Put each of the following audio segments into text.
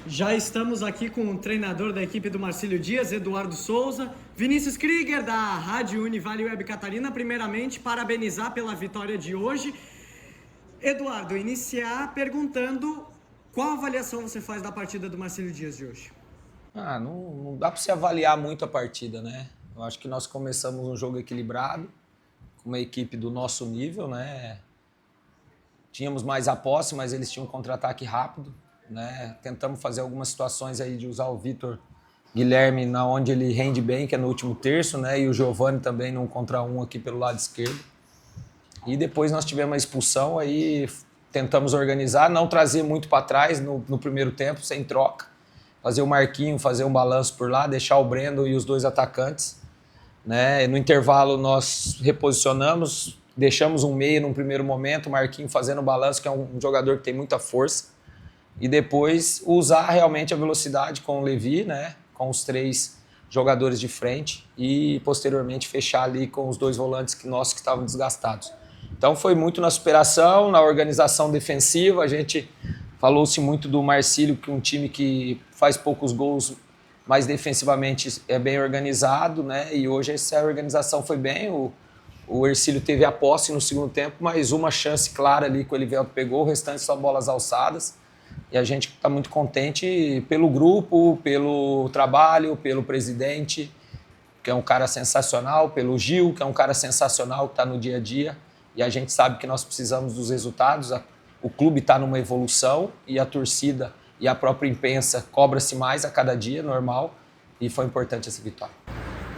Já estamos aqui com o treinador da equipe do Marcílio Dias, Eduardo Souza. Vinícius Krieger, da Rádio Univale Web Catarina. Primeiramente, parabenizar pela vitória de hoje. Eduardo, iniciar perguntando qual avaliação você faz da partida do Marcílio Dias de hoje? Não dá para se avaliar muito a partida, né? Eu acho que nós começamos um jogo equilibrado, com uma equipe do nosso nível, né? Tínhamos mais a posse, mas eles tinham um contra-ataque rápido, né? Tentamos fazer algumas situações aí de usar o Vitor Guilherme na onde ele rende bem, que é no último terço, né? E o Giovani também num contra um aqui pelo lado esquerdo. E depois nós tivemos uma expulsão, aí tentamos organizar, não trazer muito para trás no primeiro tempo, sem troca. Fazer o Marquinho, fazer um balanço por lá, deixar o Brandon e os dois atacantes, né? No intervalo nós reposicionamos, deixamos um meia num primeiro momento, o Marquinho fazendo o balanço, que é um jogador que tem muita força. E depois usar realmente a velocidade com o Levi, né? Com os 3 jogadores de frente e posteriormente fechar ali com os 2 volantes que estavam desgastados. Então foi muito na superação, na organização defensiva. A gente falou-se muito do Marcílio, que é um time que faz poucos gols, mas defensivamente é bem organizado, né? E hoje essa organização foi bem. O Hercílio teve a posse no segundo tempo, mas uma chance clara ali que o Elivelto pegou, o restante só bolas alçadas. E a gente está muito contente pelo grupo, pelo trabalho, pelo presidente, que é um cara sensacional, pelo Gil, que é um cara sensacional, que está no dia a dia. E a gente sabe que nós precisamos dos resultados. O clube está numa evolução e a torcida e a própria imprensa cobra-se mais a cada dia, normal. E foi importante essa vitória.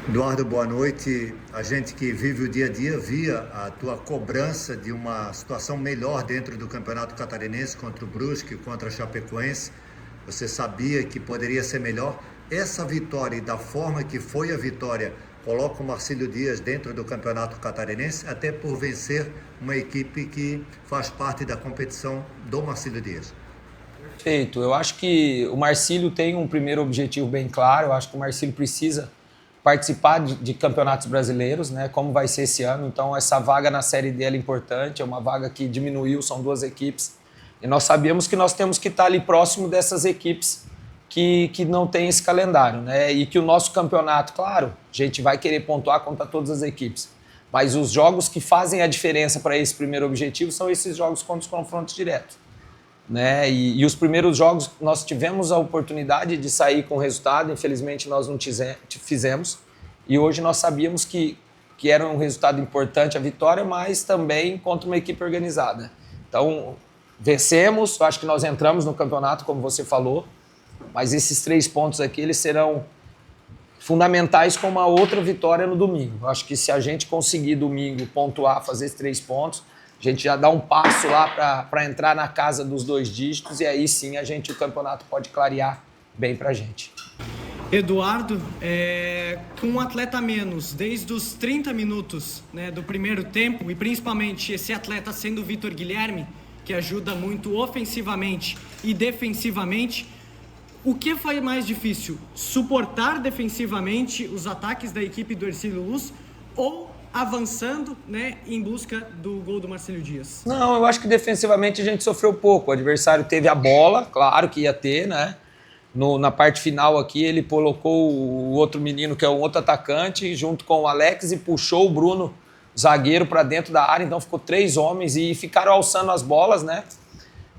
Eduardo, boa noite. A gente que vive o dia a dia via a tua cobrança de uma situação melhor dentro do Campeonato Catarinense contra o Brusque, contra a Chapecoense. Você sabia que poderia ser melhor. Essa vitória e da forma que foi a vitória coloca o Marcílio Dias dentro do Campeonato Catarinense, até por vencer uma equipe que faz parte da competição do Marcílio Dias. Perfeito. Eu acho que o Marcílio tem um primeiro objetivo bem claro. Eu acho que o Marcílio precisa participar de campeonatos brasileiros, né? Como vai ser esse ano. Então essa vaga na Série D é importante, é uma vaga que diminuiu, são 2 equipes. E nós sabíamos que nós temos que estar ali próximo dessas equipes que não tem esse calendário, né? E que o nosso campeonato, claro, a gente vai querer pontuar contra todas as equipes. Mas os jogos que fazem a diferença para esse primeiro objetivo são esses jogos contra os confrontos diretos, né? E os primeiros jogos nós tivemos a oportunidade de sair com resultado, infelizmente nós não fizemos. E hoje nós sabíamos que era um resultado importante a vitória, mas também contra uma equipe organizada. Então, vencemos, acho que nós entramos no campeonato, como você falou, mas esses 3 pontos aqui, eles serão fundamentais com uma outra vitória no domingo. Acho que se a gente conseguir domingo pontuar, fazer esses 3 pontos, a gente já dá um passo lá para entrar na casa dos 2 dígitos e aí sim o campeonato pode clarear bem para a gente. Eduardo, com um atleta a menos, desde os 30 minutos, né, do primeiro tempo, e principalmente esse atleta sendo o Vitor Guilherme, que ajuda muito ofensivamente e defensivamente, o que foi mais difícil? Suportar defensivamente os ataques da equipe do Hercílio Luz ou avançando, né, em busca do gol do Marcílio Dias? Não, eu acho que defensivamente a gente sofreu pouco. O adversário teve a bola, claro que ia ter, né? Na parte final aqui ele colocou o outro menino, que é um outro atacante, junto com o Alex e puxou o Bruno, zagueiro, para dentro da área. Então ficou 3 homens e ficaram alçando as bolas, né?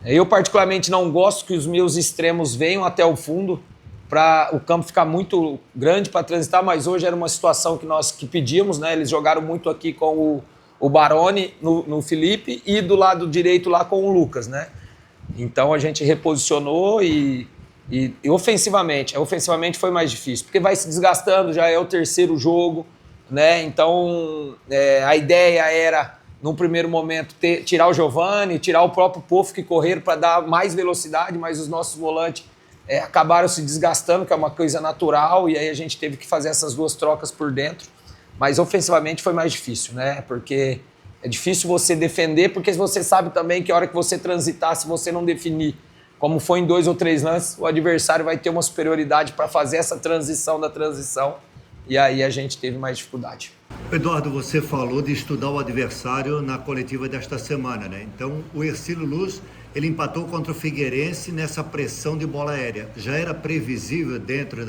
Eu particularmente não gosto que os meus extremos venham até o fundo para o campo ficar muito grande para transitar, mas hoje era uma situação que nós pedíamos, né? Eles jogaram muito aqui com o Baroni no Felipe e do lado direito lá com o Lucas, né? Então a gente reposicionou e ofensivamente foi mais difícil, porque vai se desgastando, já é o 3º jogo, né? Então a ideia era, num primeiro momento, tirar o Giovani, tirar o próprio Pofo, que correram para dar mais velocidade, mas os nossos volantes acabaram se desgastando, que é uma coisa natural, e aí a gente teve que fazer essas 2 trocas por dentro. Mas ofensivamente foi mais difícil, né? Porque é difícil você defender, porque você sabe também que a hora que você transitar, se você não definir, como foi em 2 ou 3 lances, o adversário vai ter uma superioridade para fazer essa transição da transição, e aí a gente teve mais dificuldade. Eduardo, você falou de estudar o adversário na coletiva desta semana, né? Então, o Hercílio Luz, ele empatou contra o Figueirense nessa pressão de bola aérea. Já era previsível dentro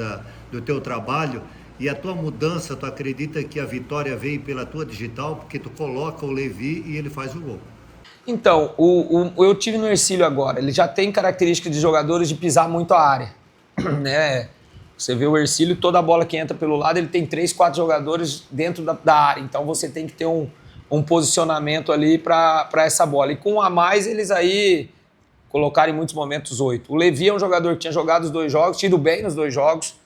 do teu trabalho? E a tua mudança, tu acredita que a vitória veio pela tua digital? Porque tu coloca o Levi e ele faz o gol. Então, eu tive no Hercílio agora. Ele já tem características de jogadores de pisar muito a área, né? Você vê o Hercílio, toda a bola que entra pelo lado, ele tem 3, 4 jogadores dentro da área. Então você tem que ter um posicionamento ali para essa bola. E com um a mais, eles aí colocaram em muitos momentos 8. O Levi é um jogador que tinha jogado os 2 jogos, tido bem nos 2 jogos,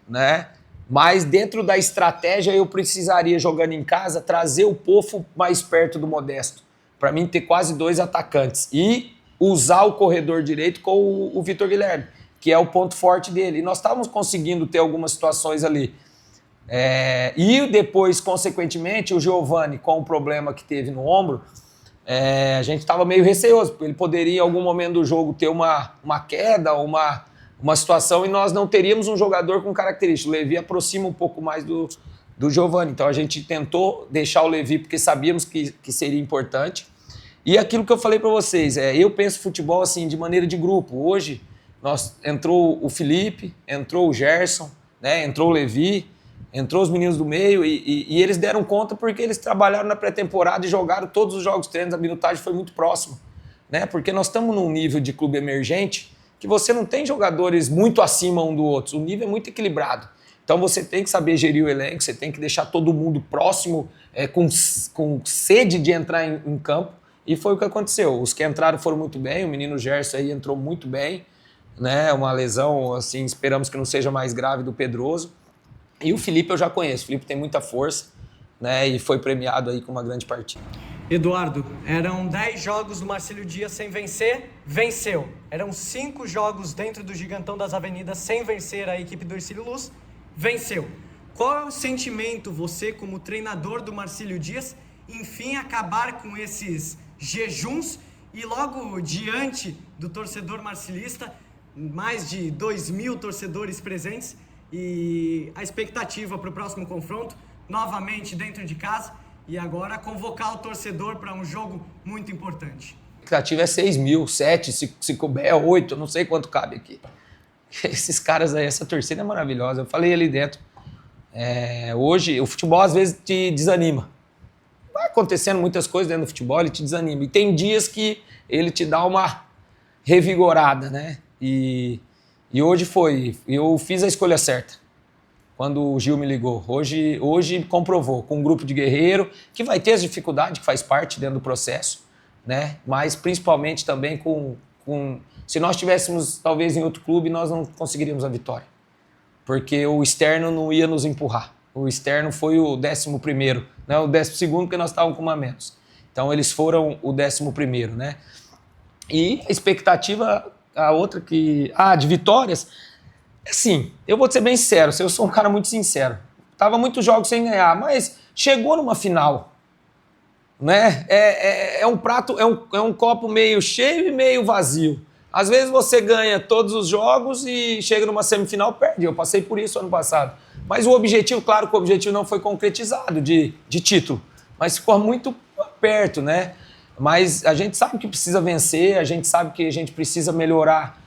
né? Mas dentro da estratégia eu precisaria, jogando em casa, trazer o Pofo mais perto do Modesto. Para mim ter quase 2 atacantes. E usar o corredor direito com o Vitor Guilherme, que é o ponto forte dele. E nós estávamos conseguindo ter algumas situações ali. E depois, consequentemente, o Giovani, com o problema que teve no ombro, a gente estava meio receoso, porque ele poderia, em algum momento do jogo, ter uma queda, uma situação, e nós não teríamos um jogador com característica. O Levi aproxima um pouco mais do Giovani. Então, a gente tentou deixar o Levi, porque sabíamos que seria importante. E aquilo que eu falei para vocês, eu penso futebol assim, de maneira de grupo. Hoje, entrou o Felipe, entrou o Gerson, né, entrou o Levi, entrou os meninos do meio e eles deram conta porque eles trabalharam na pré-temporada e jogaram todos os jogos treinos, a minutagem foi muito próxima, né, porque nós estamos num nível de clube emergente que você não tem jogadores muito acima um do outro, o nível é muito equilibrado. Então você tem que saber gerir o elenco, você tem que deixar todo mundo próximo, com sede de entrar em campo, e foi o que aconteceu. Os que entraram foram muito bem, o menino Gerson aí entrou muito bem, né, uma lesão, assim, esperamos que não seja mais grave do Pedroso. E o Felipe eu já conheço, o Felipe tem muita força, né, e foi premiado aí com uma grande partida. Eduardo, eram 10 jogos do Marcílio Dias sem vencer, venceu. Eram 5 jogos dentro do Gigantão das Avenidas sem vencer a equipe do Hercílio Luz, venceu. Qual é o sentimento, você como treinador do Marcílio Dias, enfim acabar com esses jejuns e logo diante do torcedor marcilista, mais de 2.000 torcedores presentes e a expectativa para o próximo confronto, novamente dentro de casa e agora convocar o torcedor para um jogo muito importante? A expectativa é 6.000, 7, se couber 8, eu não sei quanto cabe aqui. Esses caras aí, essa torcida é maravilhosa, eu falei ali dentro. Hoje o futebol às vezes te desanima. Vai acontecendo muitas coisas dentro do futebol, ele te desanima. E tem dias que ele te dá uma revigorada, né? E hoje eu fiz a escolha certa quando o Gil me ligou. Hoje comprovou, com um grupo de guerreiro, que vai ter as dificuldades, que faz parte dentro do processo, né? Mas principalmente também se nós estivéssemos talvez em outro clube, nós não conseguiríamos a vitória. Porque o externo não ia nos empurrar. O externo foi o 11º, né? O 12º porque nós estávamos com uma a menos. Então eles foram o 11º, né? E a expectativa, a outra de vitórias, assim, eu vou ser bem sincero, eu sou um cara muito sincero. Tava muitos jogos sem ganhar, mas chegou numa final, né? É um prato, é um copo meio cheio e meio vazio. Às vezes você ganha todos os jogos e chega numa semifinal, perde. Eu passei por isso ano passado. Mas o objetivo, claro que o objetivo não foi concretizado de título, mas ficou muito perto, né? Mas a gente sabe que precisa vencer, a gente sabe que a gente precisa melhorar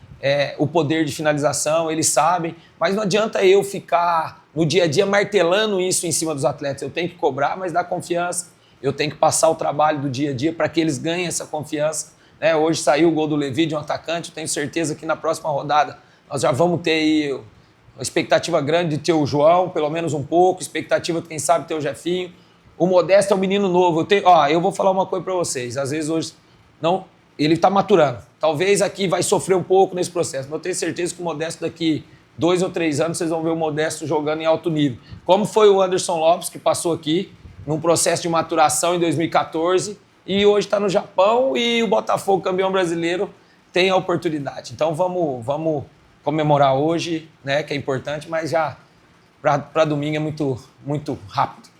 o poder de finalização, eles sabem, mas não adianta eu ficar no dia a dia martelando isso em cima dos atletas. Eu tenho que cobrar, mas dar confiança, eu tenho que passar o trabalho do dia a dia para que eles ganhem essa confiança. Hoje saiu o gol do Levi de um atacante, eu tenho certeza que na próxima rodada nós já vamos ter aí uma expectativa grande de ter o João, pelo menos um pouco, expectativa de quem sabe ter o Jefinho. O Modesto é um menino novo, eu vou falar uma coisa para vocês, às vezes hoje não, ele está maturando, talvez aqui vai sofrer um pouco nesse processo, mas eu tenho certeza que o Modesto daqui 2 ou 3 anos vocês vão ver o Modesto jogando em alto nível, como foi o Anderson Lopes que passou aqui num processo de maturação em 2014, e hoje está no Japão e o Botafogo, campeão brasileiro, tem a oportunidade. Então vamos comemorar hoje, né, que é importante, mas já para domingo é muito, muito rápido.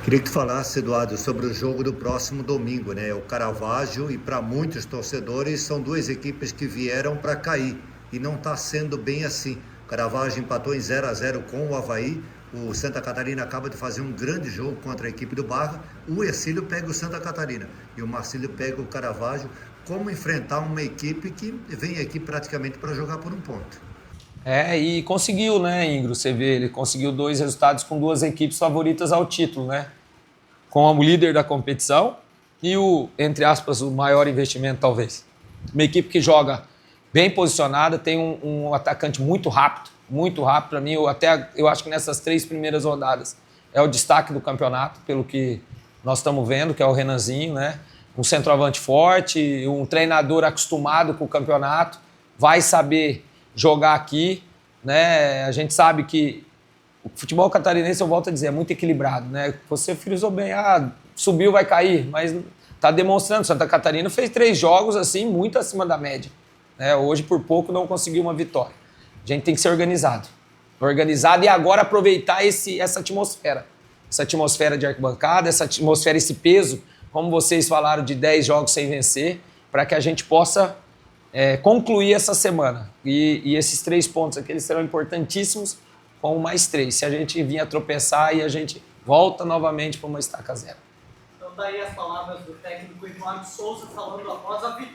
Queria que tu falasse, Eduardo, sobre o jogo do próximo domingo, né? O Caravaggio e para muitos torcedores são 2 equipes que vieram para cair e não está sendo bem assim. O Caravaggio empatou em 0-0 com o Avaí, O Santa Catarina acaba de fazer um grande jogo contra a equipe do Barra. O Hercílio pega o Santa Catarina e o Marcílio pega o Caravaggio. Como enfrentar uma equipe que vem aqui praticamente para jogar por um ponto. E conseguiu, né, Ingro? Você vê, ele conseguiu 2 resultados com 2 equipes favoritas ao título, né? Com o líder da competição e o, entre aspas, o maior investimento, talvez. Uma equipe que joga bem posicionada, tem um atacante muito rápido para mim. Eu acho que nessas 3 primeiras rodadas é o destaque do campeonato, pelo que nós estamos vendo, que é o Renanzinho, né? Um centroavante forte, um treinador acostumado com o campeonato, vai saber jogar aqui, né? A gente sabe que o futebol catarinense, eu volto a dizer, é muito equilibrado, né? Você frisou bem, subiu, vai cair, mas está demonstrando. Santa Catarina fez 3 jogos assim muito acima da média, né? Hoje, por pouco, não conseguiu uma vitória. A gente tem que ser organizado e agora aproveitar essa atmosfera de arquibancada, essa atmosfera, esse peso, como vocês falaram, de 10 jogos sem vencer, para que a gente possa concluir essa semana. E esses 3 pontos aqui, eles serão importantíssimos com mais 3. Se a gente vir a tropeçar, e a gente volta novamente para uma estaca zero. Então daí as palavras do técnico Eduardo Souza falando após a vitória.